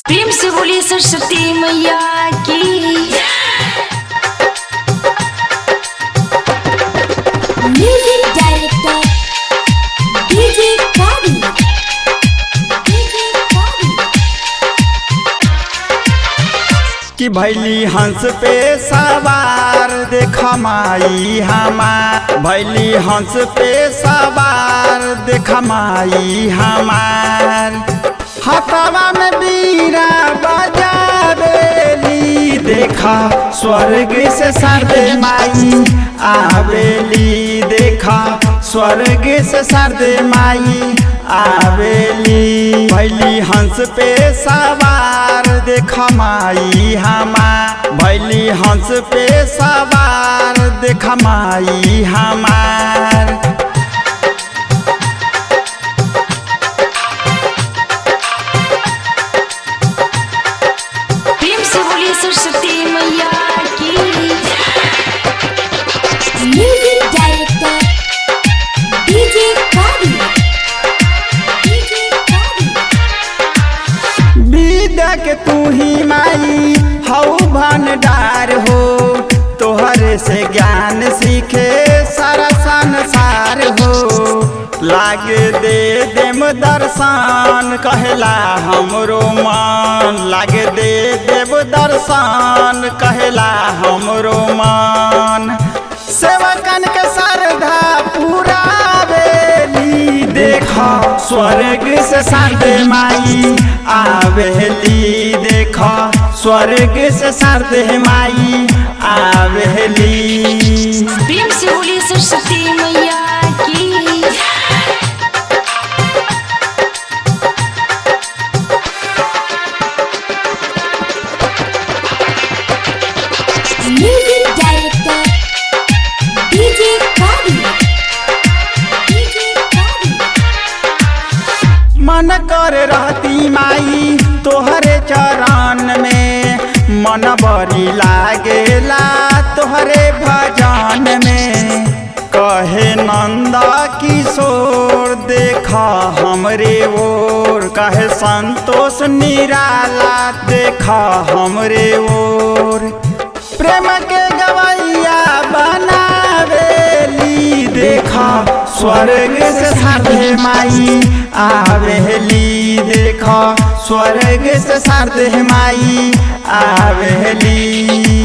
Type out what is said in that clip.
प्रेम से बोलिए सरस्वती मैया की। म्यूजिक डायरेक्टर डीजे कादी। कि भैली हंस पे सवार देखा माई हमार, भैली हंस पे सवार देखा माई हमार। हथवा में बीरा बजावेली देखा स्वर्ग से शारदे माई आवेली, देखा स्वर्ग से शारदे माई आवेली। भैली हंस पे सवार देखा माई हमार, भैली हंस पे सवार देखा माई हमार। प्रेम से बोलिए सरस्वती मैया की। म्यूजिक डायरेक्टर डीजे कादी। विद्या के तू ही माई हऊ भंडार हो, तोहरे से ज्ञान सीखे सारा संसार हो। लागे दे देम दर्शन कहला हमरो मन, लागे दे देव दर्शन कहला हमरो मन। सेवकन के श्रद्धा पूरा बेली देखा स्वर्ग से शारदे माई आवेली, देखा स्वर्ग से शारदे माई आवेली। प्रेम से बोलिए सरस्वती मैया की। म्यूजिक डायरेक्टर डीजे कादी। मन कर रहती माई तोहरे चरण में, मन बड़ी लागेला तोहरे भजन में। कहे नंदा किशोर देखा हमरे ओर, कहे संतोष निराला देखा हमरे ओर। प्रेम के गवैया बनावेली देखा स्वर्ग से शारदे माई आवेली, देखा स्वर्ग से शारदे माई आवेली।